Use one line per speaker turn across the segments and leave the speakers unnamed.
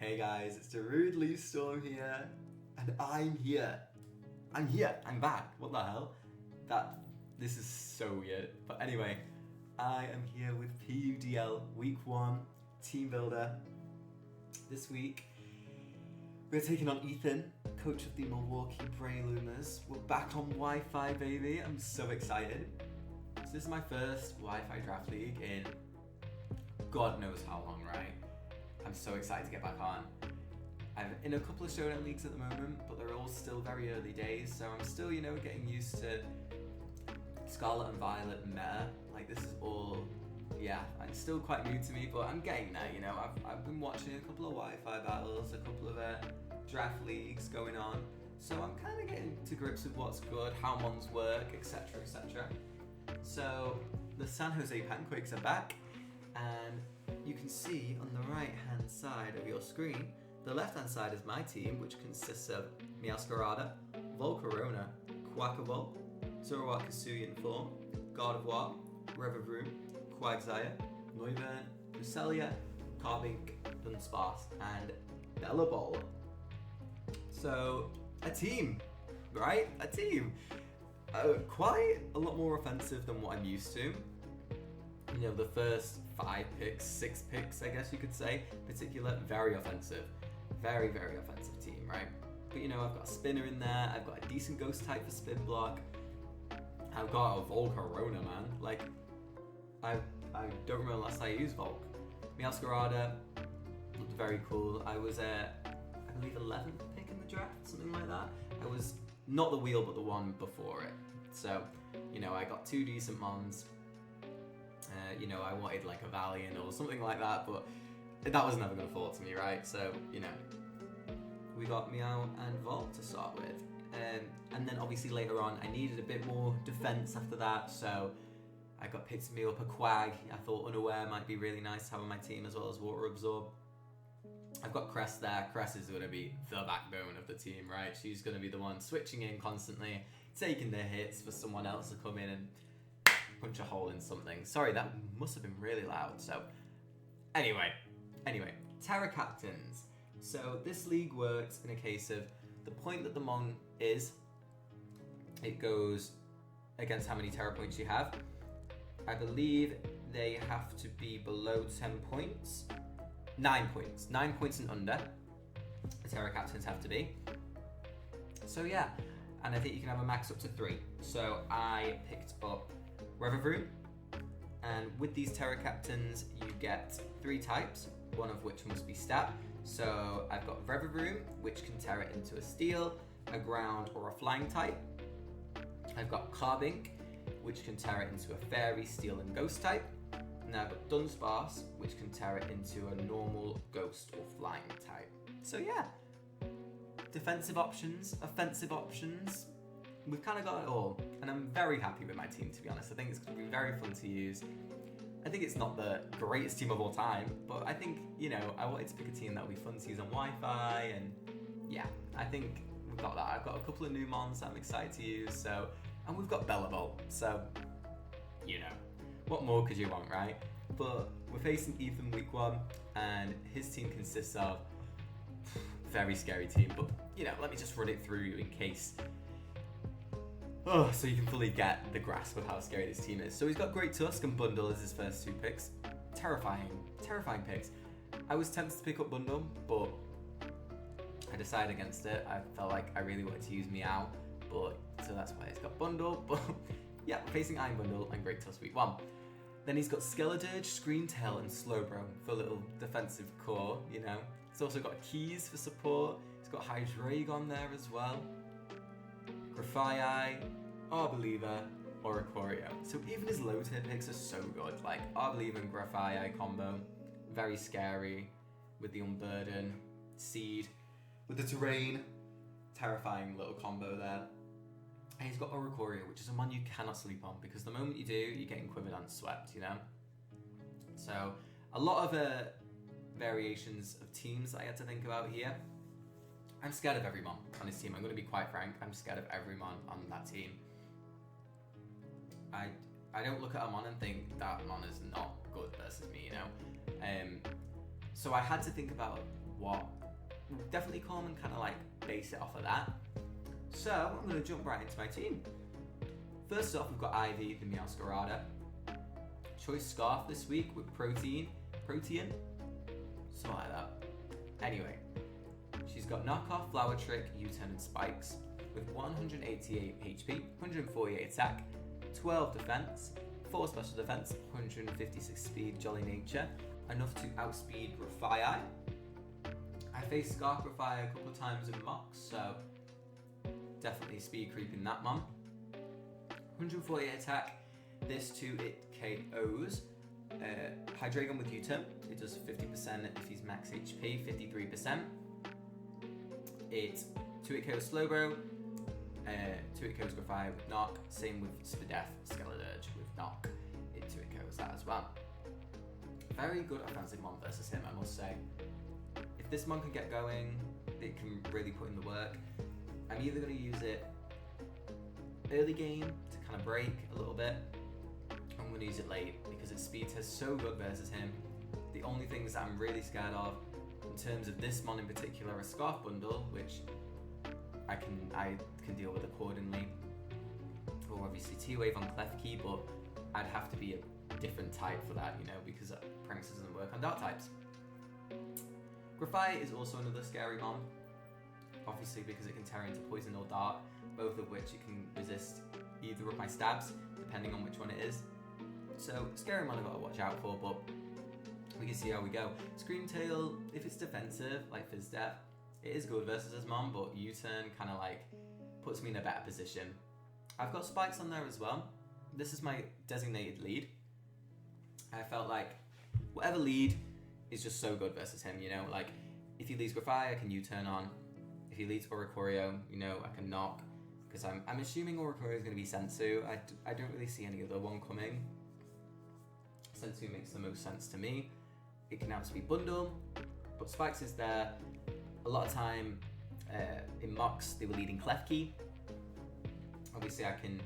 Hey guys, it's DarudeLeafStorm here, and I'm here. I'm back. What the hell? This is so weird. But anyway, I am here with PUDL Week 1 Team Builder. This week, we're taking on Ethan, coach of the Milwaukee Breloomers. We're back on Wi-Fi, baby. I'm so excited. So this is my first Wi-Fi draft league in God knows how long, right? I'm so excited to get back on. I'm in a couple of showdown leagues at the moment, but they're all still very early days, so I'm still, getting used to Scarlet and Violet and Meta. Like, this is all, it's still quite new to me, but I'm getting there, I've been watching a couple of Wi-Fi battles, a couple of draft leagues going on, so I'm kind of getting to grips with what's good, how mons work, etc, etc. So, the San Jose Panquakes are back, and you can see on the right hand side of your screen, the left hand side is my team, which consists of Meowscarada, Volcarona, Quackable, Zoroark Hisuian form, Gardevoir, Rillabooms, Quagsire, Noivern, Cresselia, Carbink, Dunsparce, and Bellabol. So, a team, right? A team. Quite a lot more offensive than what I'm used to. The first 5 picks, 6 picks, I guess you could say, particular, very offensive. Very, very offensive team, right? But I've got a spinner in there, I've got a decent ghost type for spin block, I've got a Volcarona, man. Like, I don't remember last time I used Volk. Meowscarada looked very cool. I was I believe 11th pick in the draft, something like that. I was not the wheel, but the one before it. So, I got 2 decent mons. I wanted like a Valiant or something like that, but that was never going to fall to me, right? So, we got Meow and Volt to start with. And then obviously later on, I needed a bit more defense after that, so I got picked me up a Quag. I thought Unaware might be really nice to have on my team, as well as Water Absorb. I've got Cress there. Cress is going to be the backbone of the team, right? She's going to be the one switching in constantly, taking the hits for someone else to come in and punch a hole in something. Sorry, that must have been really loud. So, anyway, Terra Captains. So this league works in a case of the point that the mon is, it goes against how many Terra points you have. I believe they have to be below 10 points. 9 points. 9 points and under. The Terra Captains have to be. So yeah, and I think you can have a max up to 3. So I picked up Rillabooms, and with these Terra Captains you get 3 types, one of which must be stab. So I've got Rillabooms, which can Terra into a steel, a ground, or a flying type. I've got Carbink, which can Terra into a fairy, steel, and ghost type. And I've got Dunsparce, which can Terra into a normal, ghost, or flying type. So yeah, defensive options, offensive options. We've kind of got it all, and I'm very happy with my team, to be honest. I think it's going to be very fun to use. I think it's not the greatest team of all time, but I think, I wanted to pick a team that would be fun to use on Wi-Fi, and yeah, I think we've got that. I've got a couple of new mons that I'm excited to use, and we've got Bellabol, so, what more could you want, right? But we're facing Ethan Week 1, and his team consists of very scary team, but, let me just run it through you in case. So you can fully get the grasp of how scary this team is. So he's got Great Tusk and Bundle as his first 2 picks. Terrifying picks. I was tempted to pick up Bundle, but I decided against it. I felt like I really wanted to use Meow, so that's why he's got Bundle. But yeah, we're facing Iron Bundle and Great Tusk Week 1. Then he's got Skeledirge, Screentail, and Slowbro for a little defensive core, He's also got Keys for support. He's got Hydreigon there as well. Grafaiai, Arboliva, Oricorio. So even his low tier picks are so good. Like Arboliva and Grafaiai combo, very scary with the Unburden, Seed, with the Terrain, terrifying little combo there. And he's got Oricorio, which is a mon you cannot sleep on, because the moment you do, you're getting quivered and swept, So a lot of variations of teams that I had to think about here. I'm scared of every mon on his team. I'm going to be quite frank. I'm scared of every mon on that team. I don't look at a mon and think that mon is not good versus me, So I had to think about what will definitely come and kind of like base it off of that. So I'm going to jump right into my team. First off, we've got Ivy, the Meowscarada. Choice Scarf this week with Protein, something like that. Anyway, she's got Knockoff, Flower Trick, U-Turn and Spikes with 188 HP, 148 attack, 12 defense, 4 special defense, 156 speed, Jolly Nature, enough to outspeed Grafai. I faced Scarf Grafai a couple of times in mocks, so definitely speed creeping that mom. 148 attack. This too, it KOs. Hydreigon with U-Turn. It does 50% if he's max HP, 53%. It 2-hit KOs Slowbro. 2-hit KOs Grafai with Knock. Same with Spadef, Skeledirge with Knock. It 2-hit KOs that as well. Very good offensive mon versus him, I must say. If this mon can get going, it can really put in the work. I'm either going to use it early game to kind of break a little bit. I'm going to use it late because its speed test is so good versus him. The only things that I'm really scared of in terms of this mon in particular are Scarf Bundle, which I can deal with accordingly, or obviously T-Wave on Klefki, but I'd have to be a different type for that, you know, because Pranks doesn't work on dark types. Grafai is also another scary mon, obviously because it can tear into Poison or Dark, both of which it can resist either of my stabs, depending on which one it is. So, scary mon I've got to watch out for, but we can see how we go. Screamtail, if it's defensive, like Fizdef, it is good versus his mon, but U-Turn kind of like puts me in a better position. I've got Spikes on there as well. This is my designated lead. I felt like whatever lead is just so good versus him, you know, like if he leads Grafai, I can U-Turn on. If he leads Oricorio, you know, I can Knock, because I'm assuming Oricorio is going to be Sensu. I don't really see any other one coming. Sensu makes the most sense to me. It can outspeed Bundle, but Spikes is there. A lot of time in mocks, they were leading Klefki. Obviously, I can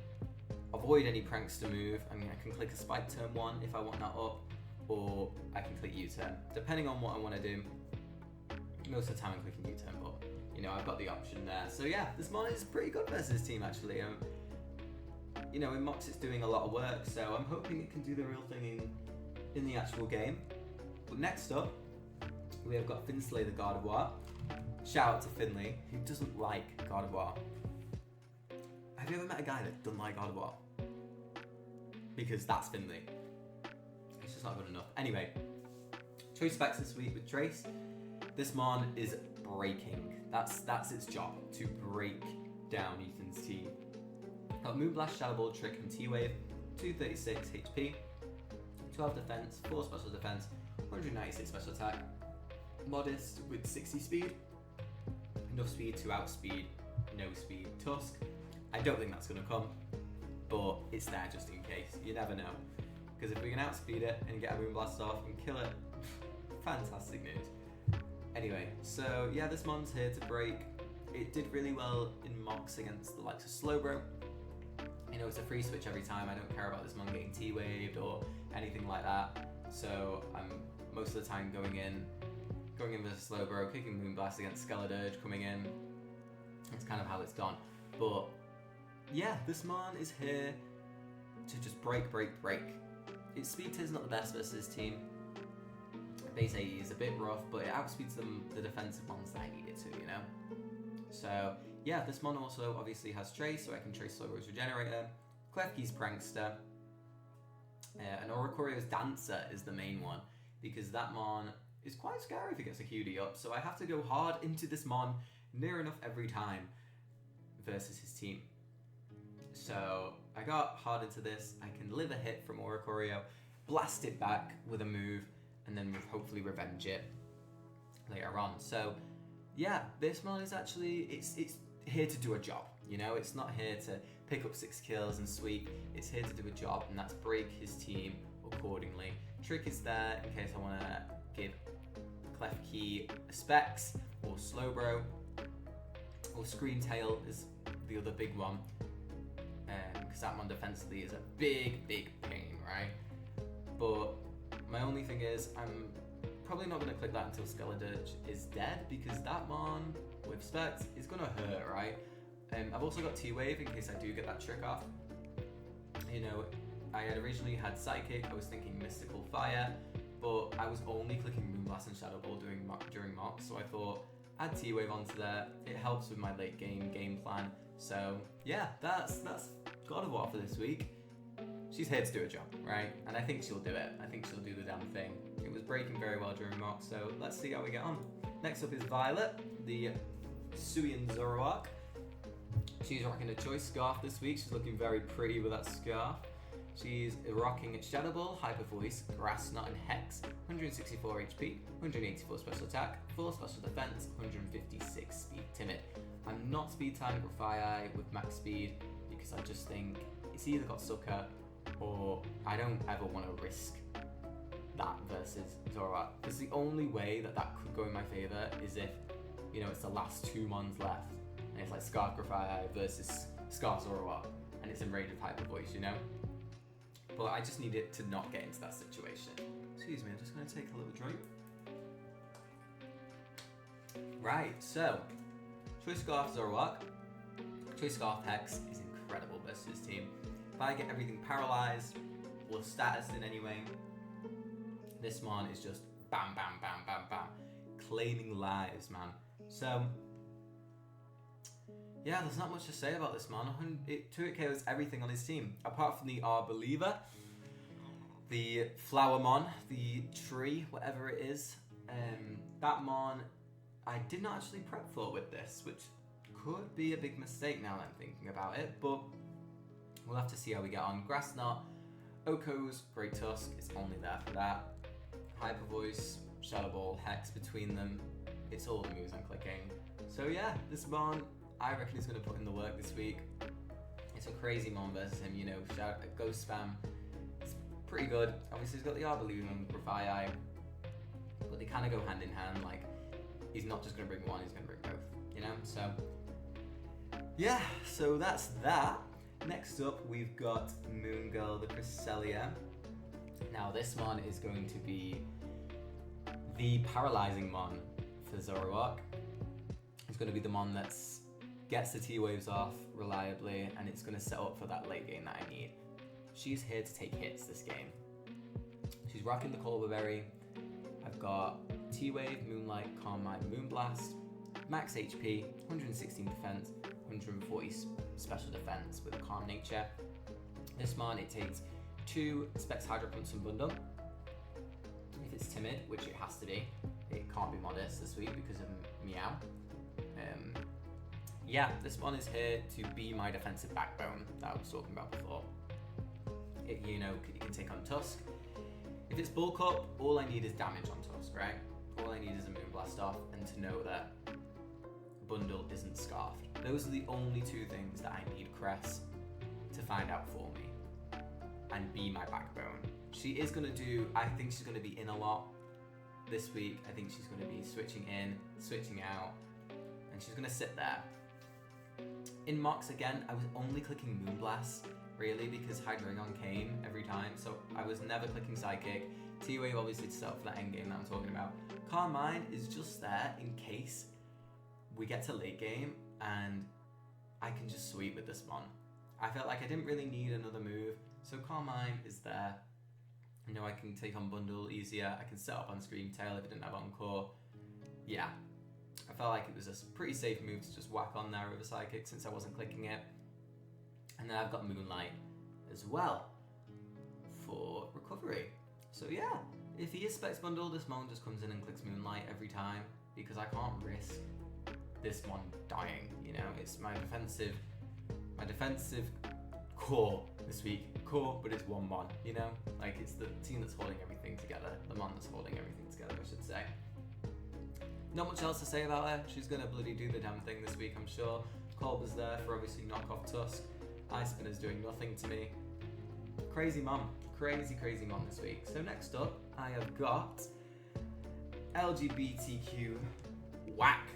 avoid any pranks to move. I mean, I can click a Spike turn 1 if I want that up, or I can click U-Turn, depending on what I want to do. Most of the time I'm clicking U-Turn, but you know, I've got the option there. So yeah, this mon is pretty good versus his team actually. You know, in mocks it's doing a lot of work, so I'm hoping it can do the real thing in the actual game. But next up, we have got Finslay the Gardevoir. Shout out to Finley, who doesn't like Gardevoir. Have you ever met a guy that doesn't like Gardevoir? Because that's Finley. It's just not good enough. Anyway, choice specs this week with Trace. This mon is breaking. That's its job, to break down Ethan's team. Got Moonblast, Shadow Ball, Trick and T-Wave, 236 HP, 12 defense, 4 special defense, 196 special attack, Modest with 60 speed, enough speed to outspeed no speed Tusk. I don't think that's going to come, but it's there just in case. You never know. Because if we can outspeed it and get a Moonblast off and kill it, fantastic news. Anyway, so yeah, this mon's here to break. It did really well in mocks against the likes of Slowbro. You know, it's a free switch every time. I don't care about this mon getting T-waved or anything like that. So I'm most of the time going in versus Slowbro, kicking Moonblast against Skeledirge, coming in. It's kind of how it's gone. But yeah, this mon is here to just break. Its speed is not the best versus his team. Base AE is a bit rough, but it outspeeds the defensive mons that I need it to, you know? So yeah, this mon also obviously has Trace, so I can Trace Slowbro's Regenerator, Klefki's Prankster, and Oricorio's Dancer is the main one, because that mon is quite scary if it gets a QD up, so I have to go hard into this mon near enough every time versus his team. So I got hard into this. I can live a hit from Oricorio, blast it back with a move, and then hopefully revenge it later on. So yeah, this mon is actually, it's here to do a job, you know? It's not here to pick up 6 kills and sweep. It's here to do a job, and that's break his team accordingly. Trick is there in case I want to give Klefki a Specs, or Slowbro, or Screamtail is the other big one, because that mon defensively is a big pain, right? But my only thing is, I'm probably not going to click that until Skeledirge is dead, because that Mon with Specs is going to hurt, right? I've also got T-Wave in case I do get that trick off. You know, I had originally had Psychic, I was thinking Mystical Fire, but I was only clicking Moonblast and Shadow Ball during Mox, so I thought add T-Wave onto there. It helps with my late game plan. So yeah, that's God of War for this week. She's here to do a job, right? And I think she'll do it. I think she'll do the damn thing. It was breaking very well during Mox, so let's see how we get on. Next up is Violet, the Suian Zoroark. She's rocking a choice scarf this week. She's looking very pretty with that scarf. She's rocking Shadow Ball, Hyper Voice, Grass Knot, and Hex. 164 HP, 184 special attack, 4 special defense, 156 speed timid. I'm not speed tying Grafai with max speed because I just think it's either got Sucker or I don't ever want to risk that versus Zoroark. Because the only way that could go in my favor is if, you know, it's the last 2 Mons left and it's like Scarf Grafai versus Scarf Zoroark and it's in range of Hyper Voice, you know? But I just need it to not get into that situation. Excuse me, I'm just going to take a little drink. Right, so Choice Scarf Zoroark, Choice Scarf Hex is incredible versus his team. If I get everything paralyzed or status in anyway, this Mon is just bam, bam, bam, bam, bam, claiming lives, man. So yeah, there's not much to say about this Mon. It 2-hit KOs everything on his team, apart from the Arbeliever, the Flower Mon, the Tree, whatever it is. That Mon, I did not actually prep for with this, which could be a big mistake now that I'm thinking about it, but we'll have to see how we get on. Grass Knot, Oko's Great Tusk is only there for that. Hyper Voice, Shadow Ball, Hex between them, it's all the moves I'm clicking. So yeah, this Mon, I reckon he's going to put in the work this week. It's a crazy Mon versus him, you know, Ghost Spam. It's pretty good. Obviously he's got the Arbeliever and Grafai, but they kind of go hand in hand. Like, he's not just going to bring one, he's going to bring both, you know? So yeah, so that's that. Next up, we've got Moon Girl, the Cresselia. Now this Mon is going to be the paralyzing Mon for Zoroark. It's going to be the Mon that gets the T-Waves off reliably, and it's going to set up for that late game that I need. She's here to take hits this game. She's rocking the Colbur Berry. I've got T-Wave, Moonlight, Calm Mind, Moonblast, max HP, 116 defense, 140 special defense with a Calm Nature. This Mon, it takes 2 Specs Hydro Pumps and Bundle. If it's timid, which it has to be, it can't be modest this week because of Meow. Yeah, this Mon is here to be my defensive backbone that I was talking about before. It, you know, it can take on Tusk. If it's Bulk Up, all I need is damage on Tusk, right? All I need is a Moonblast off and to know that Bundle isn't scarfed. Those are the only 2 things that I need Cress to find out for me and be my backbone. She is going to do, I think she's going to be in a lot this week. I think she's going to be switching in, switching out, and she's going to sit there. In Mox again, I was only clicking Moonblast, really, because Hydreigon came every time, so I was never clicking Psychic. T-Wave obviously to set up for that endgame that I'm talking about. Calm Mind is just there in case we get to late game and I can just sweep with this Mon. I felt like I didn't really need another move, so Calm Mind is there. I know I can take on Bundle easier, I can set up on Scream Tail if I didn't have Encore. Yeah, I felt like it was a pretty safe move to just whack on there with a Psychic since I wasn't clicking it. And then I've got Moonlight as well for recovery. So yeah, if he is Specs Bundle, this Mon just comes in and clicks Moonlight every time because I can't risk this Mon dying, you know? It's my defensive core this week. Core, but it's one Mon, you know? Like, it's the team that's holding everything together. The Mon that's holding everything together, I should say. Not much else to say about her. She's gonna bloody do the damn thing this week, I'm sure. Colbur's there for obviously knockoff Tusk. Ice Spinner's doing nothing to me. Crazy Mon. Crazy Mon this week. So next up, I have got LGBTQ whack.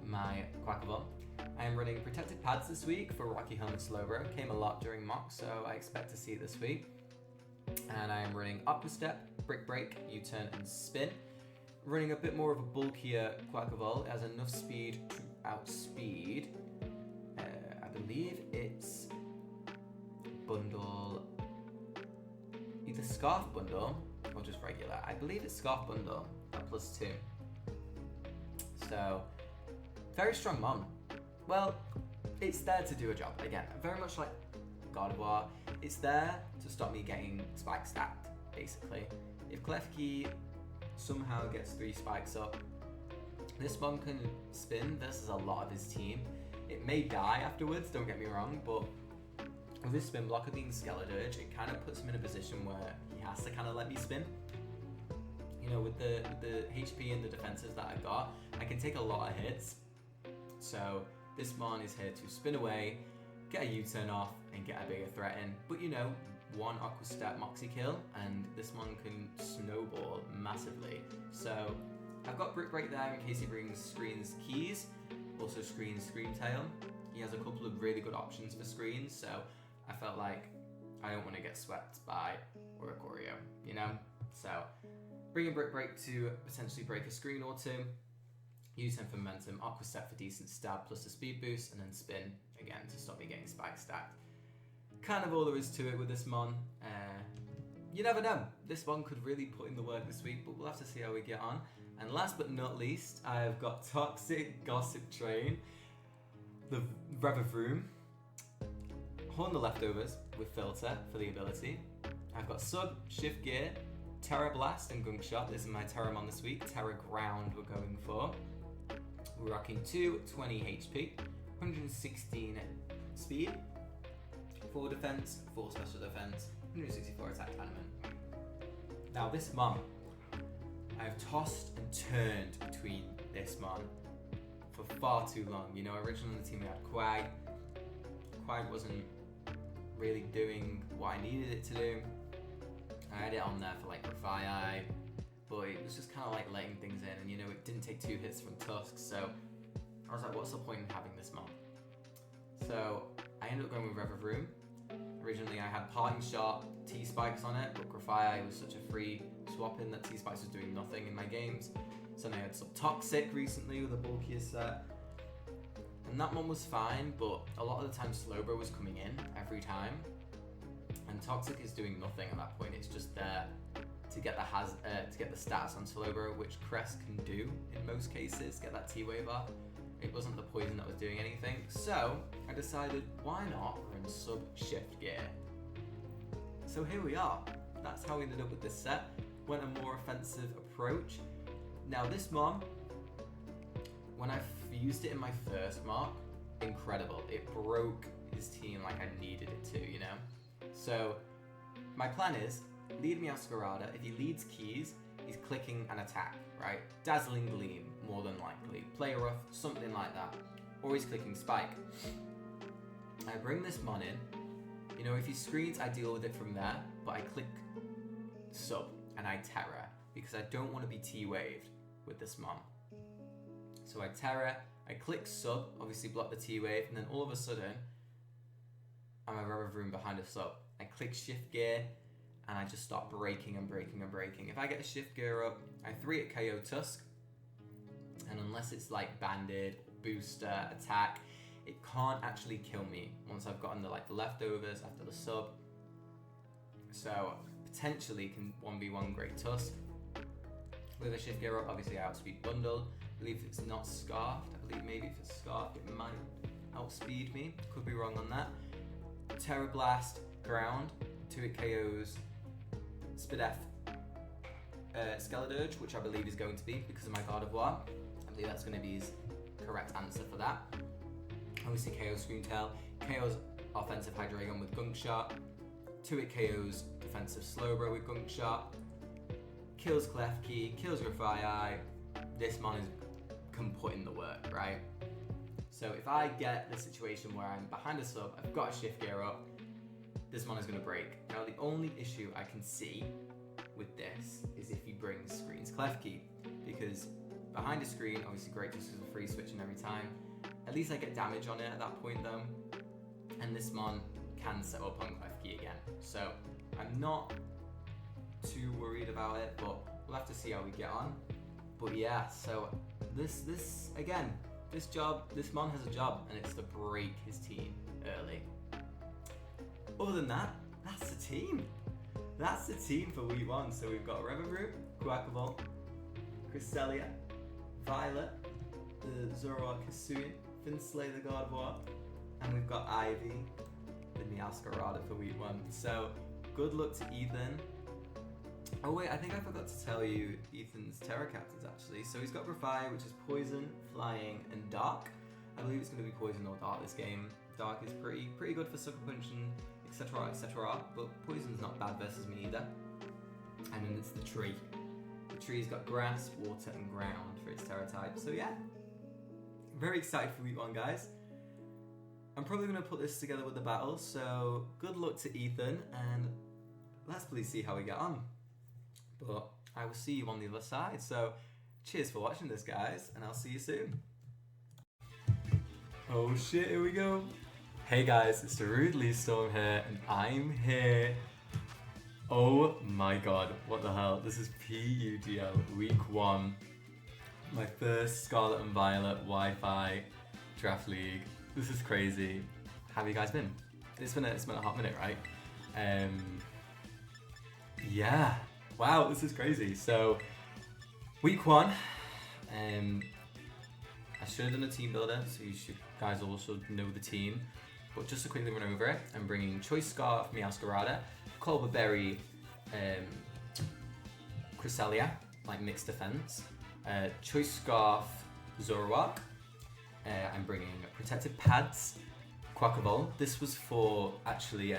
My Quackabon. I am running protected pads this week for Rocky Helmet Slowbro. Came a lot during Mock, so I expect to see it this week. And I am running Aqua Step, Brick Break, U-turn and spin. Running a bit more of a bulkier Quackavolt, it has enough speed to outspeed. I believe it's bundle, either Scarf Bundle or just regular. I believe it's Scarf Bundle at +2. So, very strong mon. Well, it's there to do a job. Again, very much like God of War, it's there to stop me getting spike stacked, basically. If Klefki somehow gets 3 spikes up, this mon can spin versus a lot of his team. It may die afterwards, don't get me wrong, but with his spin blocker being Skeledirge, it kind of puts him in a position where he has to kind of let me spin. You know, with the HP and the defenses that I got, I can take a lot of hits. So this mon is here to spin away, get a U-turn off, and get a bigger threat in. But you know, 1 Aqua Step Moxie kill, and this mon can snowball massively. So I've got Brick Break there in case he brings Screen's keys, also Screen's Scream Tail. He has a couple of really good options for screens, so I felt like I don't want to get swept by Oricorio, you know? So bringing Brick Break to potentially break a screen or two, use him for momentum, Aqua Step for decent stab plus a speed boost, and then spin again to stop me getting spike stacked. Kind of all there is to it with this mon. You never know, this one could really put in the work this week, but we'll have to see how we get on. And last but not least, I've got Toxic Gossip Train, the Rillabooms, Horn the Leftovers with Filter for the ability. I've got Sub, Shift Gear, Terra Blast and Gunk Shot. This is my Terramon this week. Terra Ground we're going for. We're rocking 220 HP, 116 speed, 4 defense, 4 special defense, 164 attack element. Now this mon, I've tossed and turned between this mon for far too long. You know, originally on the team we had Quag. Quag wasn't really doing what I needed it to do. I had it on there for like Refire, but it was just kind of like letting things in, and you know, it didn't take 2 hits from Tusk, so I was like, what's the point in having this mon? So I ended up going with Rillabooms. Originally I had Parting Shot, T-Spikes on it, but Grafire was such a free swap in that T-Spikes was doing nothing in my games. So then I had some Toxic recently with a bulkier set. And that one was fine, but a lot of the time Slowbro was coming in every time. And Toxic is doing nothing at that point, it's just there to get the stats on Slowbro, which Crest can do in most cases, get that T-Wave up. It wasn't the poison that was doing anything, so I decided, why not run Sub Shift Gear? So here we are. That's how we ended up with this set. Went a more offensive approach. Now this mon, when I used it in my first mark, incredible. It broke his team like I needed it to, you know? So my plan is, lead Meowscarada. If he leads keys, he's clicking an attack, right? Dazzling Gleam, more than likely. Play Rough, something like that. Or he's clicking Spike. I bring this mon in. You know, if he screens, I deal with it from there, but I click Sub and I Terra because I don't want to be T-Waved with this mon. So I Terra, I click Sub, obviously block the T-Wave, and then all of a sudden, I'm a Rillabooms behind a Sub. I click Shift Gear, and I just start breaking and breaking and breaking. If I get a Shift Gear up, I 3-hit KO Tusk, and unless it's like Banded, Booster, Attack, it can't actually kill me once I've gotten the leftovers after the Sub. So potentially can 1v1 Great Tusk. With a Shift Gear up, obviously I outspeed Bundle. I believe if it's not Scarfed, I believe maybe if it's Scarfed it might outspeed me. Could be wrong on that. Terra Blast, Ground, 2-hit KOs, Spidef, Skeledirge, which I believe is going to be because of my God of War. I believe that's going to be his correct answer for that. Obviously KO Screamtail, KO's offensive Hydreigon with Gunk Shot, 2-hit KOs defensive Slowbro with Gunk Shot, kills Klefki, kills Grafire. This mon can put in the work, right? So if I get the situation where I'm behind a Sub, I've got a Shift Gear up, this mon is going to break. Now the only issue I can see with this is if he brings Screen's Klefki, because behind a screen, obviously Great Tusk is a free switching every time. At least I get damage on it at that point though, and this mon can set up on Klefki again. So I'm not too worried about it, but we'll have to see how we get on. But yeah, so this mon has a job, and it's to break his team early. Other than that, that's the team. That's the team for week 1. So we've got Rillabooms, Quackable, Cresselia, Violet, the Zoroark Hisuian, Finslay the Gardevoir, and we've got Ivy, the Meowscarada for week 1. So good luck to Ethan. Oh wait, I think I forgot to tell you Ethan's Terra Captains actually. So he's got Grafai, which is Poison, Flying, and Dark. I believe it's going to be Poison or Dark this game. Dark is pretty good for Sucker Punch and etc, etc, but Poison's not bad versus me either. And then it's the tree. The tree's got grass, water, and ground for its Terra type. So yeah, very excited for week 1, guys. I'm probably going to put this together with the battle, so good luck to Ethan, and let's please see how we get on. But I will see you on the other side, so cheers for watching this, guys, and I'll see you soon. Oh shit, here we go. Hey guys, it's DarudeLeafStorm here, and I'm here. Oh my god, what the hell? This is PUDL week 1. My first Scarlet and Violet Wi-Fi draft league. This is crazy. How have you guys been? It's been a hot minute, right? Yeah. Wow, this is crazy. So, week 1. I should have done a team builder, so you guys all should know the team. But just to quickly run over it, I'm bringing Choice Scarf, Meowscarada, Colbur Berry, Cresselia, like mixed defense, Choice Scarf, Zoroark. I'm bringing Protective Pads, Quackable. This was for actually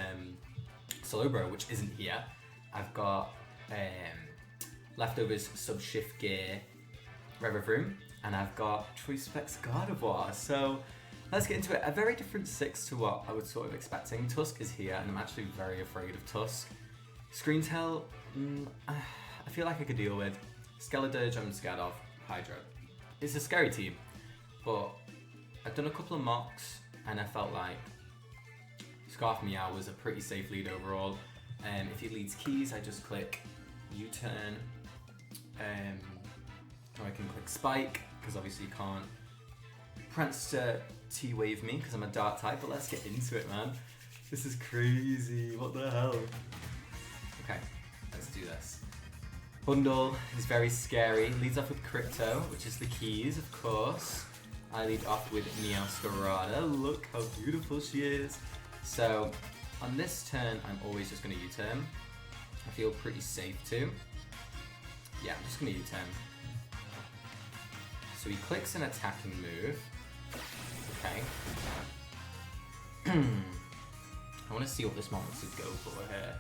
Solobro, which isn't here. I've got Leftovers Sub-Shift Gear, Rillabooms, and I've got Choice Specs Gardevoir. So let's get into it. A very different 6 to what I was sort of expecting. Tusk is here, and I'm actually very afraid of Tusk. Screentail, I feel like I could deal with. Skeledirge, I'm scared of. Hydro. It's a scary team, but I've done a couple of mocks, and I felt like Scarf Meow was a pretty safe lead overall. If it leads keys, I just click U-turn, or I can click Spike, because obviously you can't Prankster T-Wave me, because I'm a Dark type, but let's get into it, man. This is crazy, what the hell? Okay, let's do this. Bundle is very scary, leads off with Crypto, which is the keys, of course. I lead off with Meowscarada, look how beautiful she is. So, on this turn, I'm always just going to U-turn. I feel pretty safe too. Yeah, I'm just going to U-turn. So he clicks an attacking move. Okay. I want to see what this one wants to go for here.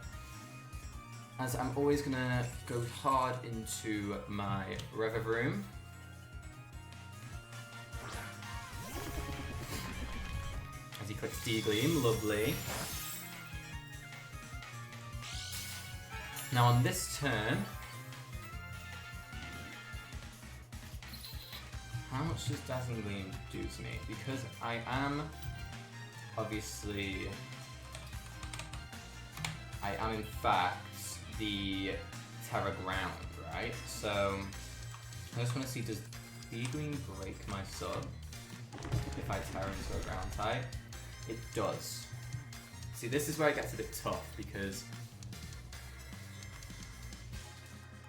As I'm always going to go hard into my Rillabooms. As he clicks D-Gleam, lovely. Now on this turn, how much does Dazzling Gleam do to me? Because I am, obviously, in fact the Terra Ground, right? So I just want to see, does D-Gleam break my sub if I Terra into a ground type? It does. See, this is where it gets a bit tough because,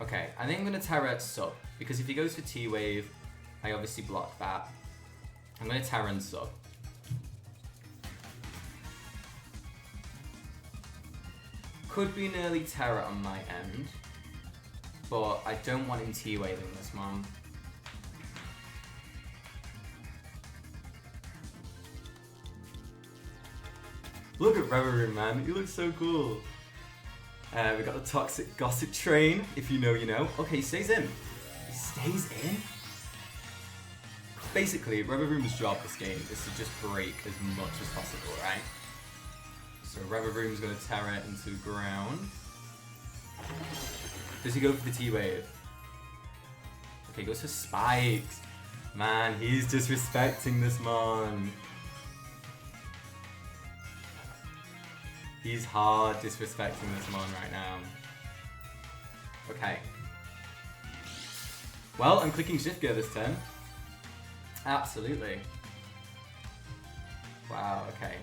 okay, I think I'm going to Terra sub, because if he goes for T-Wave, I obviously block that. I'm going to Terra and sub. Could be an early Terra on my end, but I don't want him T-Waving this mom. Look at Rillabooms, man. He looks so cool. We got the Toxic Gossip Train. If you know, you know. Okay, he stays in. He stays in? Basically, Rillabooms' job this game is to just break as much as possible, right? So Rillabooms going to Terra into ground. Does he go for the T-Wave? Okay, he goes for Spikes. Man, he's disrespecting this mon. He's hard disrespecting this mon right now. Okay. Well, I'm clicking shift gear this turn. Absolutely. Wow, okay.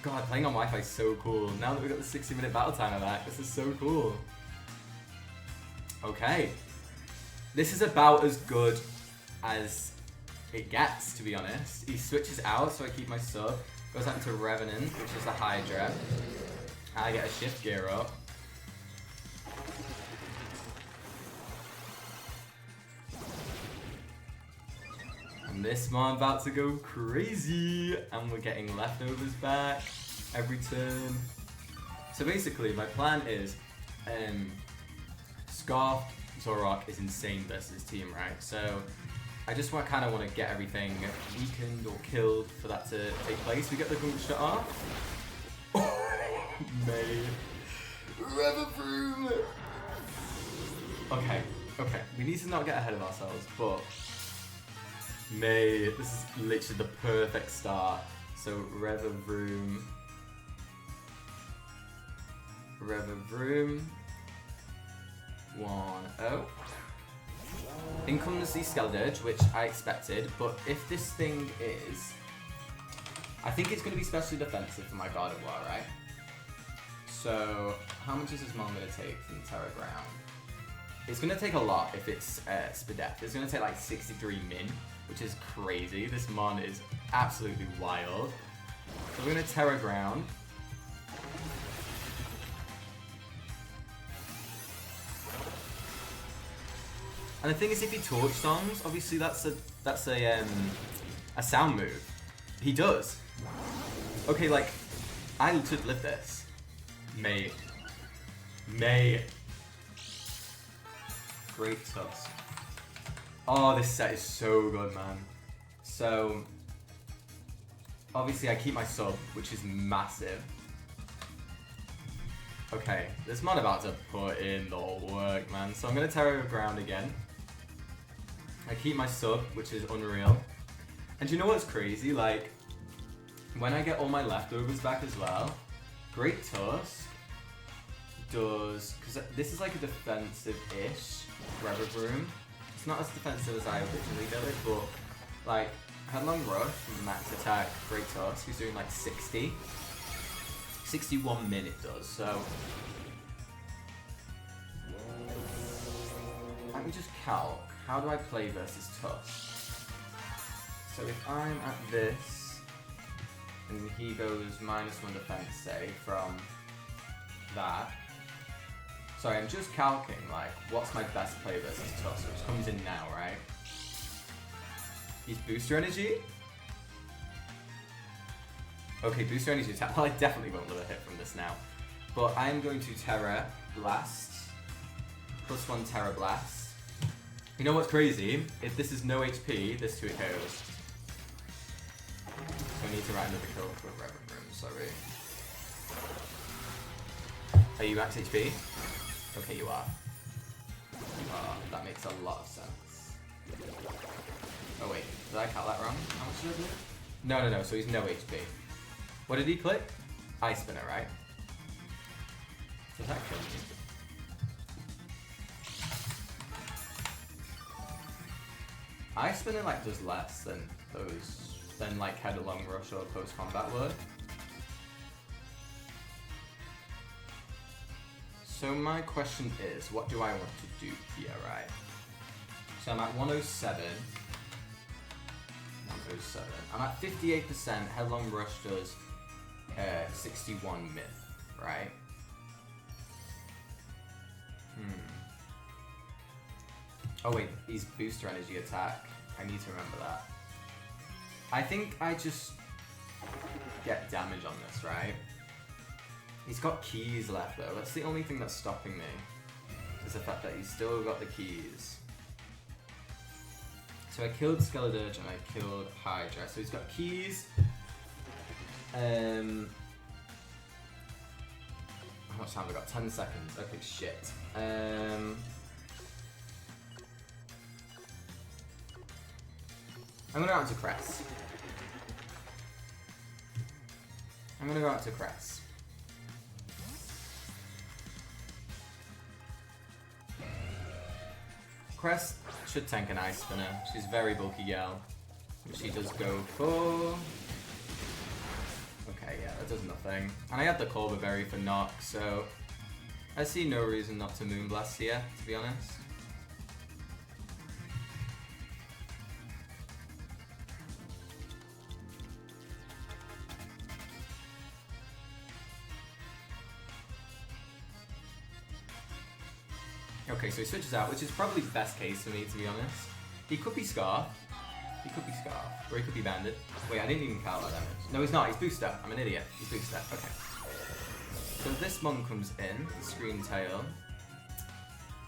God, playing on Wi-Fi is so cool. Now that we've got the 60-minute battle timer back, this is so cool. Okay. This is about as good as it gets, to be honest. He switches out, so I keep my sub. Goes out into Revenant, which is the Hydra. I get a shift gear up. And this man about to go crazy. And we're getting leftovers back every turn. So basically, my plan is Scarf Zorok is insane versus team, right? So I just kind of want to get everything weakened or killed for that to take place. We get the gunk shot off. May. Rillabooms. Okay, okay. We need to not get ahead of ourselves, but May. This is literally the perfect start. So Rillabooms. Rillabooms. 1-0. In comes the Skeldurge, which I expected, but if this thing is... I think it's going to be specially defensive for my God of War, right? So, how much is this mon going to take from Terra Ground? It's going to take a lot if it's Spadef. It's going to take like 63 min, which is crazy. This mon is absolutely wild. So we're going to Terra Ground. And the thing is, if he torch songs, obviously that's a sound move. He does. Okay, like I should live this. May. Great Tusk. Oh, this set is so good, man. So obviously I keep my sub, which is massive. Okay, this man about to put in the work, man. So I'm gonna Terra Ground again. I keep my sub, which is unreal. And do you know what's crazy? Like, when I get all my leftovers back as well, Great Tusk does... Because this is like a defensive-ish Rillabooms. It's not as defensive as I originally did it, but like, Headlong Rush, max attack, Great Tusk, he's doing like 60. 61 min it does, so... Let me just calc. How do I play versus Tusk? So if I'm at this, and he goes -1 defense, say, from that. Sorry, I'm just calcing, like, what's my best play versus Tusk, which comes in now, right? He's Booster Energy? Okay, Booster Energy attack. Well, I definitely won't live a hit from this now. But I'm going to Terra Blast. +1 Terra Blast. You know what's crazy? If this is no HP, this 2 KOs. So I need to write another kill for Rillabooms, sorry. Are you max HP? Okay, you are. Oh, that makes a lot of sense. Oh wait, did I count that wrong? How much did I do? No, so he's no HP. What did he click? Ice Spinner, right? Does that kill me? Ice Spinner like does less than like Headlong Rush or Close Combat would. So my question is, what do I want to do here, right? So I'm at 107. 107. I'm at 58%. Headlong Rush does 61 myth, right? Oh wait, he's Booster Energy attack. I need to remember that. I think I just get damage on this, right? He's got keys left though. That's the only thing that's stopping me. Is the fact that he's still got the keys. So I killed Skeldurge and I killed Hydra. So he's got keys. How much time have I got? 10 seconds. Okay, shit. I'm gonna go out to Cress. Crest should tank an Ice Spinner. She's very bulky gal. She does go for... Okay, yeah, that does nothing. And I had the Culver Berry for knock, so I see no reason not to Moonblast here, to be honest. Okay, so he switches out, which is probably the best case for me, to be honest. He could be Scarf. He could be Scarf. Or he could be Banded. Wait, I didn't even count that damage. No, he's not. He's Booster. I'm an idiot. He's Booster. Okay. So this one comes in. Screen Tail.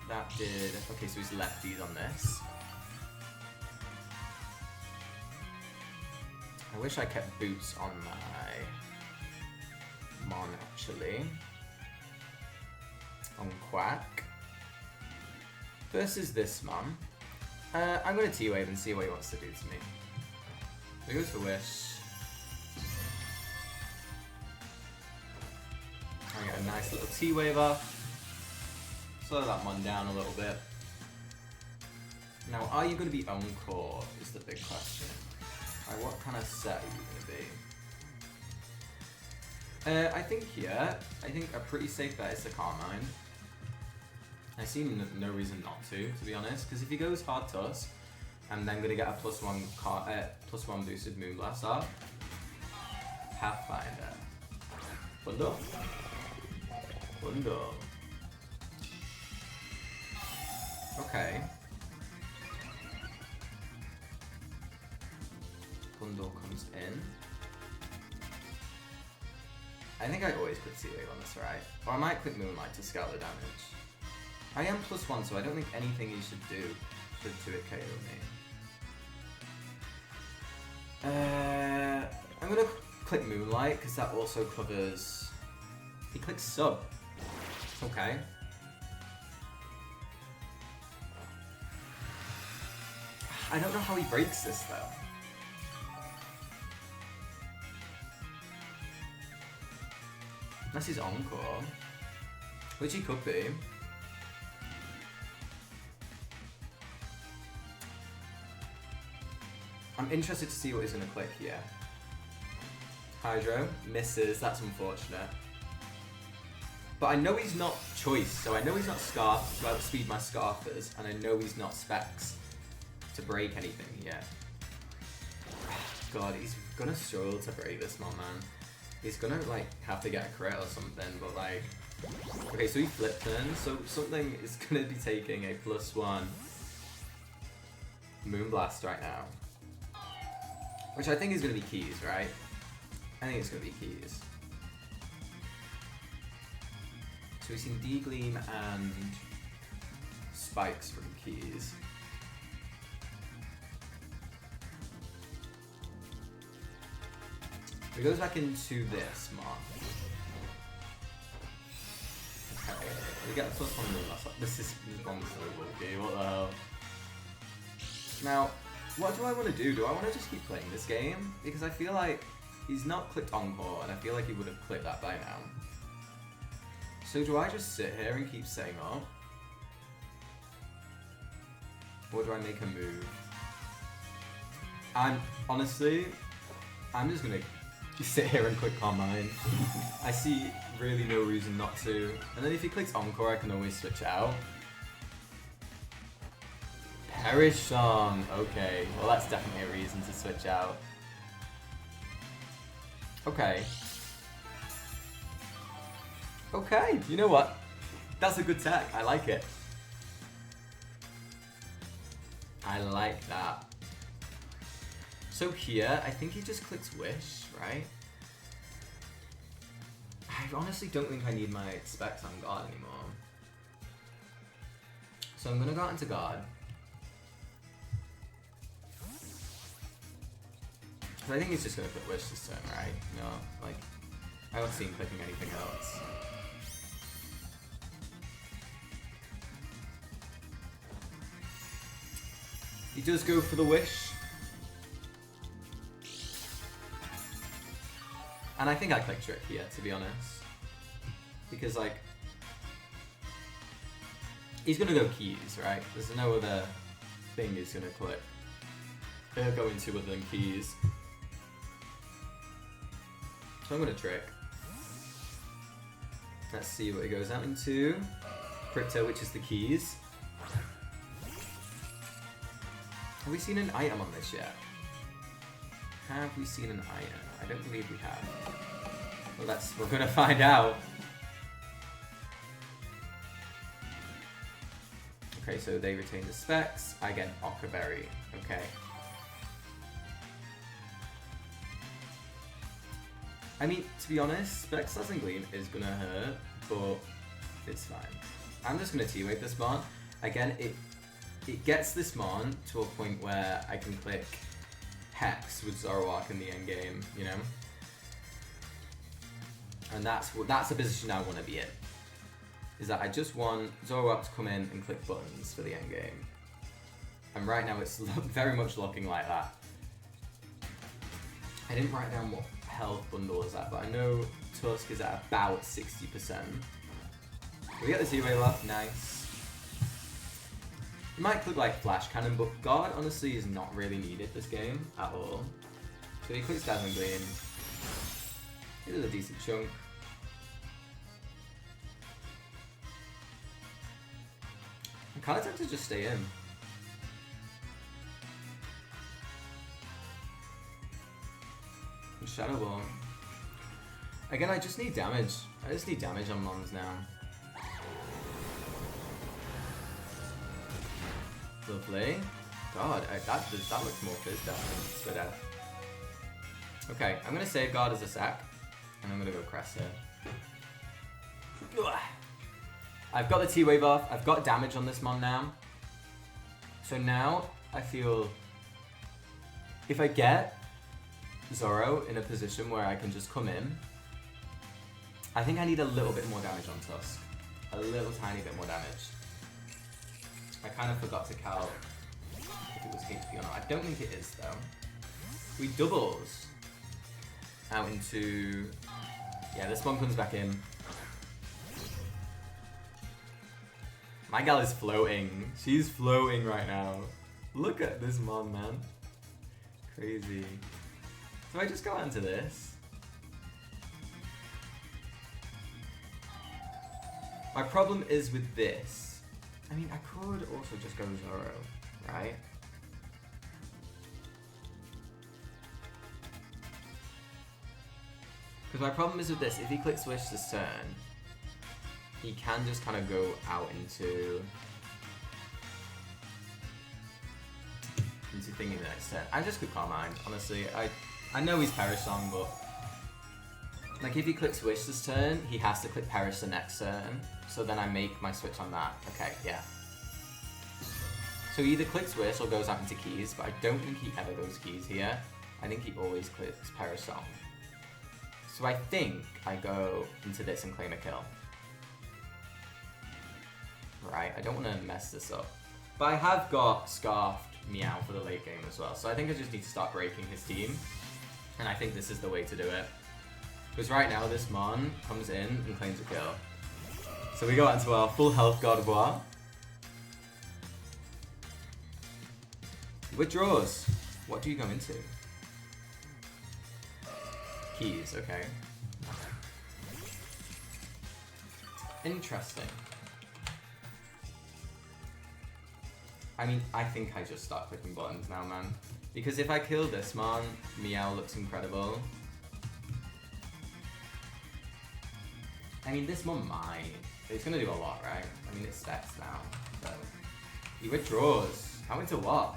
That did... Okay, so he's lefties on this. I wish I kept Boots on my Mon, actually. On Quack. Versus this Mon. I'm going to T-Wave and see what he wants to do to me. So he goes for Wish. I get a nice little T-Wave off. Slow that Mon down a little bit. Now, are you going to be Encore is the big question. Like, what kind of set are you going to be? I think here, I think a pretty safe bet is the Carmine. I see no reason not to be honest, because if he goes Hard Tusk, I'm then going to get a +1 boosted Moonblast off. Pathfinder. Bundle. Bundle. Okay. Bundle comes in. I think I always click T-Wave on this, right? Or I might click Moonlight to scale the damage. I am +1, so I don't think anything he should do should 2-hit KO me. I'm gonna click Moonlight, because that also covers... He clicks Sub. Okay. I don't know how he breaks this, though. Unless he's Encore. Which he could be. I'm interested to see what he's going to click here. Hydro. Misses. That's unfortunate. But I know he's not Choice, so I know he's not Scarf to outspeed my Scarfers, and I know he's not Specs to break anything yet. God, he's gonna struggle to break this Mon, man. He's gonna, like, have to get a crit or something, but, like... Okay, so he flipped turn, so something is gonna be taking a +1 Moonblast right now. Which I think is gonna be Keys, right? I think it's gonna be Keys. So we've seen D-Gleam and Spikes from Keys. He goes back into this Mon. Okay, we get a +1 Moonblast. This is gone so bulky, what the hell? Now, what do I want to do? Do I want to just keep playing this game? Because I feel like he's not clicked Encore, and I feel like he would have clicked that by now. So do I just sit here and keep setting up? Or do I make a move? Honestly, I'm just gonna sit here and click Carmine. I see really no reason not to. And then if he clicks Encore, I can always switch out. Perish Song. Okay, well that's definitely a reason to switch out. Okay. Okay, you know what? That's a good tech. I like it. I like that. So here, I think he just clicks Wish, right? I honestly don't think I need my Specs on guard anymore. So I'm gonna go out into guard. I think he's just gonna click Wish this turn, right? No, like, I don't see him clicking anything else. He does go for the Wish. And I think I click Trick here, to be honest. Because, like, He's gonna go keys, right? There's no other thing he's gonna click. They're going to other than keys. So I'm gonna trick. Let's see what he goes out into. Crypto, which is the keys. Have we seen an item on this yet? Have we seen an item? I don't believe we have. Well, we're gonna find out. Okay, so they retain the specs. I get Ockerberry. Okay. I mean, to be honest, Specs Dazzling Gleam is gonna hurt, but it's fine. I'm just gonna T-Wave this Mon. Again, it gets this Mon to a point where I can click Hex with Zoroark in the end game, you know? And that's the position I want to be in. Is that I just want Zoroark to come in and click buttons for the end game. And right now it's very much looking like that. I didn't write down what health bundle is at, but I know Tusk is at about 60%. We get the T-Wave up, nice. You might click like Flash Cannon, but Guard honestly is not really needed this game at all. So he clicks Dazzling Gleam. It is a decent chunk. I'm kind of tempted to just stay in. Shadow Ball. Again, I just need damage. I just need damage on Mons now. Lovely. God, that looks more fizz damage than death. Okay, I'm gonna save guard as a sack, and I'm gonna go Crest here. I've got the T-Wave off. I've got damage on this Mon now. So now I feel if I get Zoro in a position where I can just come in, I think I need a little bit more damage on Tusk. A little tiny bit more damage. I kind of forgot to count if it was HP or not. I don't think it is though. We doubles out into... Yeah, this one comes back in. My gal is floating. She's floating right now. Look at this Mon, man. Crazy. So I just go out into this. My problem is with this. I mean, I could also just go Zoro, right? Because my problem is with this, if he clicks Switch this turn, he can just kind of go out into thinking the next turn. I just could Calm Mind, honestly. I know he's Perish Song, but like if he clicks Wish this turn, he has to click Perish the next turn. So then I make my switch on that. Okay, yeah. So he either clicks Wish or goes out into keys, but I don't think he ever goes keys here. I think he always clicks Perish Song. So I think I go into this and claim a kill. Right, I don't want to mess this up. But I have got Scarfed Meow for the late game as well, so I think I just need to start breaking his team. And I think this is the way to do it. Because right now this Mon comes in and claims a kill. So we go out into our full health Gardevoir. Withdraws. What do you go into? Keys, okay. Interesting. I mean, I think I just start clicking buttons now, man. Because if I kill this Mon, Meow looks incredible. I mean, this Mon might. It's gonna do a lot, right? I mean, it's specs now, so. He withdraws. How into what?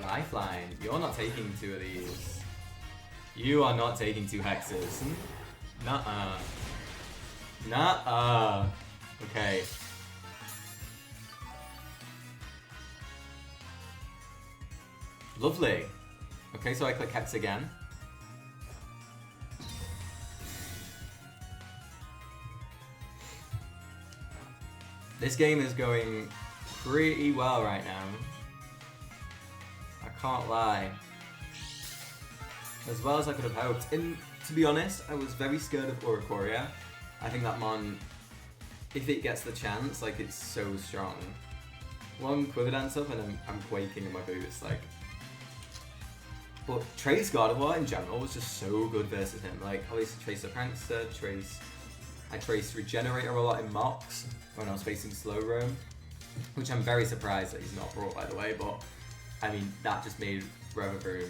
Lifeline. You're not taking two of these. You are not taking two hexes. Nuh-uh. Nuh-uh. Okay. Lovely. Okay, so I click hex again. This game is going pretty well right now. I can't lie. As well as I could have hoped. And to be honest, I was very scared of Oricoria. I think that Mon if it gets the chance, like, it's so strong. One Quiver Dance up and I'm quaking in my boots, like. But Trey's Gardevoir in general was just so good versus him. Like, obviously Trace the Prankster, I traced Regenerator a lot in Mox when I was facing Slow Roam, which I'm very surprised that he's not brought, by the way, but I mean, that just made Rillabooms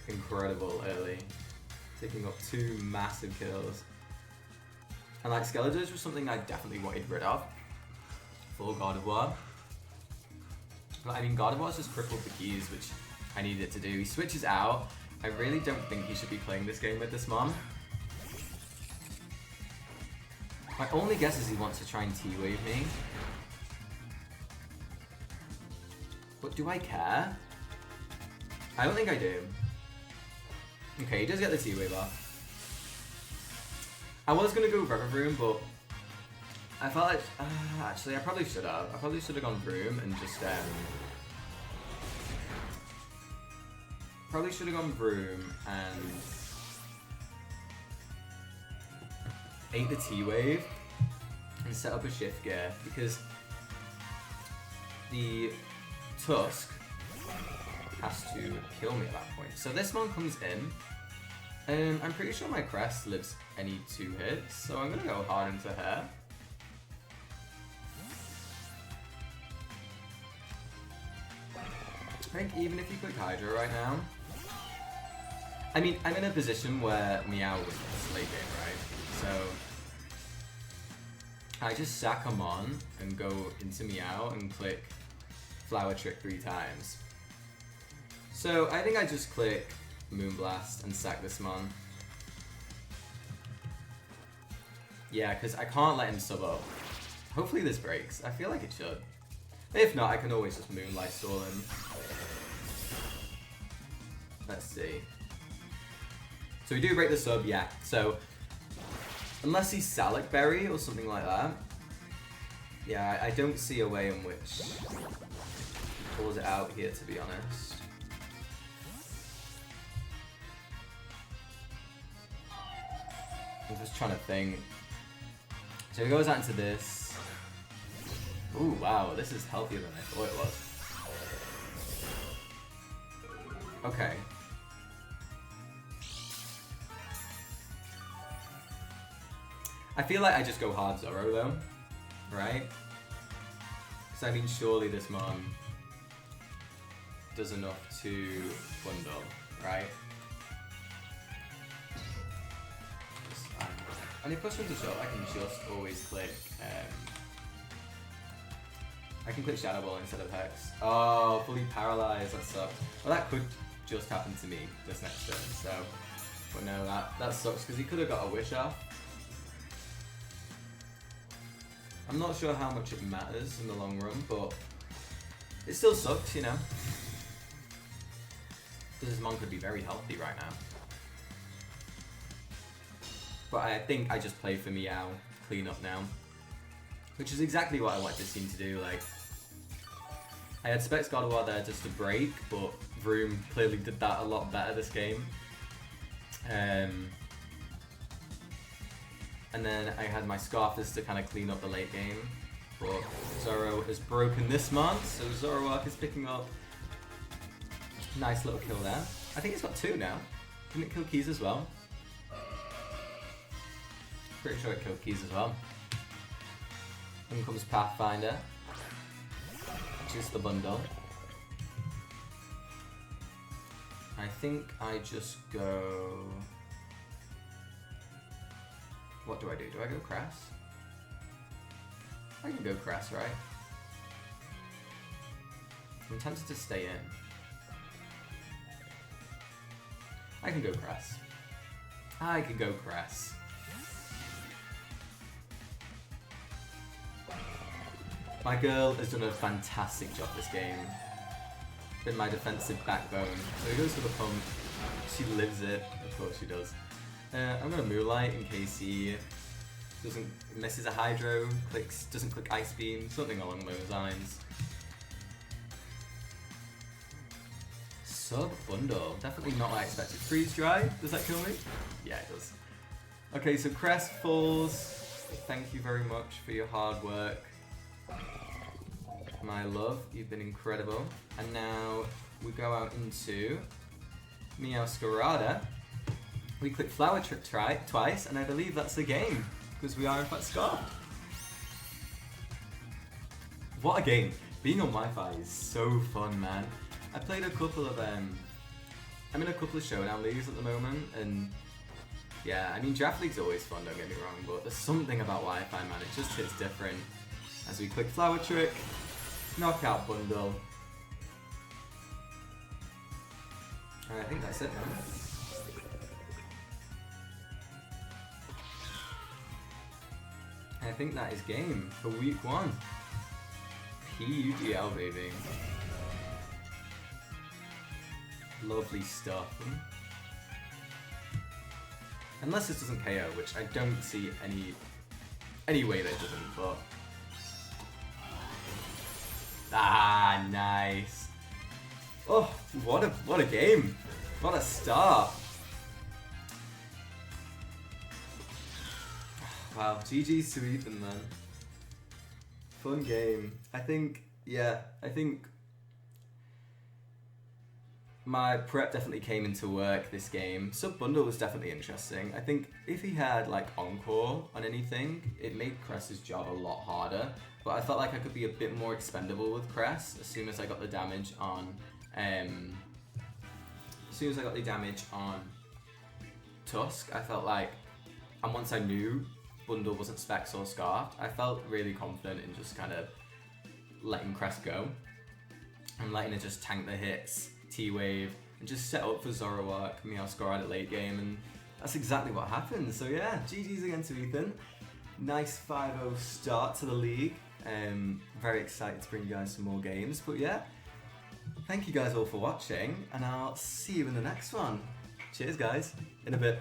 incredible early, taking up 2 massive kills. And like, Skeletors was something I definitely wanted rid of for Gardevoir. But I mean, Gardevoir's just crippled the keys, which I needed it to do. He switches out. I really don't think he should be playing this game with this Mon. My only guess is he wants to try and T-Wave me. But do I care? I don't think I do. Okay, he does get the T-Wave off. I was going to go Rillabooms, but I felt like... actually, I probably should have. I probably should have gone Vroom and just... probably should have gone Vroom and... ate the T-Wave and set up a Shift Gear, because the Tusk has to kill me at that point. So this one comes in, and I'm pretty sure my Crest lives any 2 hits, so I'm gonna go hard into her. I think even if you click Hydro right now, I mean, I'm in a position where Meow wins this late game, right? So I just sack him on and go into Meow and click Flower Trick 3 times. So I think I just click Moonblast and sack this Mon. Yeah, because I can't let him sub up. Hopefully this breaks. I feel like it should. If not, I can always just Moonlight Stall him. Let's see. So we do break the sub, yeah. So unless he's Salic Berry or something like that. Yeah, I don't see a way in which he pulls it out here, to be honest. I'm just trying to think. So he goes out into this. Ooh, wow, this is healthier than I thought it was. Okay. I feel like I just go hard Zoro though, right? Because I mean, surely this Mon does enough to bundle, right? And if push comes to shove, I can just always click. I can click Shadow Ball instead of Hex. Oh, fully paralyzed. That sucks. Well, that could just happen to me this next turn. So, but no, that sucks because he could have got a Wish off. I'm not sure how much it matters in the long run, but it still sucks, you know. Because his Mon could be very healthy right now. But I think I just play for Meow, clean up now. Which is exactly what I want this team to do. Like, I had Specs Gardevoir there just to break, but Vroom clearly did that a lot better this game. And then I had my Scarfers to kind of clean up the late game. But Zoro has broken this Mon, so Zoroark is picking up. Nice little kill there. I think he's got 2 now. Didn't it kill Keys as well? Pretty sure it killed Keys as well. In comes Pathfinder, which is the bundle. I think I just go... What do? Do I go Crass? I can go Crass, right? I'm tempted to stay in. I can go Crass. I can go Crass. My girl has done a fantastic job this game. Been my defensive backbone. So he goes for the pump. She lives it. Of course she does. I'm gonna Moonlight in case he misses a Hydro, doesn't click Ice Beam, something along those lines. Sub bundle, definitely not what I expected. Freeze Dry, does that kill me? Yeah, it does. Okay, so Crest falls. thank you very much for your hard work. My love, you've been incredible. And now we go out into Meowscarada. We click Flower Trick twice, and I believe that's the game, because we are in fact scarfed. What a game! Being on Wi-Fi is so fun, man. I played a couple of, I'm in a couple of showdown leagues at the moment, and yeah, I mean, Draft League's always fun, don't get me wrong, but there's something about Wi-Fi, man, it just hits different. As we click Flower Trick, Knockout Bundle. And I think that's it, man. I think that is game for week 1. PUDL, baby. Lovely stuff. Unless this doesn't KO, which I don't see any way that it doesn't, but... Ah, nice. Oh, what a game. What a start. Wow, GG's to Ethan, man. Fun game. I think my prep definitely came into work this game. Sub Bundle was definitely interesting. I think if he had like Encore on anything, it made Cress's job a lot harder. But I felt like I could be a bit more expendable with Cress as soon as I got the damage on Tusk. I felt like, and once I knew Bundle wasn't Specs or Scarfed, I felt really confident in just kind of letting Cress go and letting it just tank the hits, T-Wave, and just set up for Zoroark, Meowscarada at late game, and that's exactly what happened. So yeah, GG's again to Ethan. Nice 5-0 start to the league. Very excited to bring you guys some more games, but yeah, thank you guys all for watching, and I'll see you in the next one. Cheers guys, in a bit.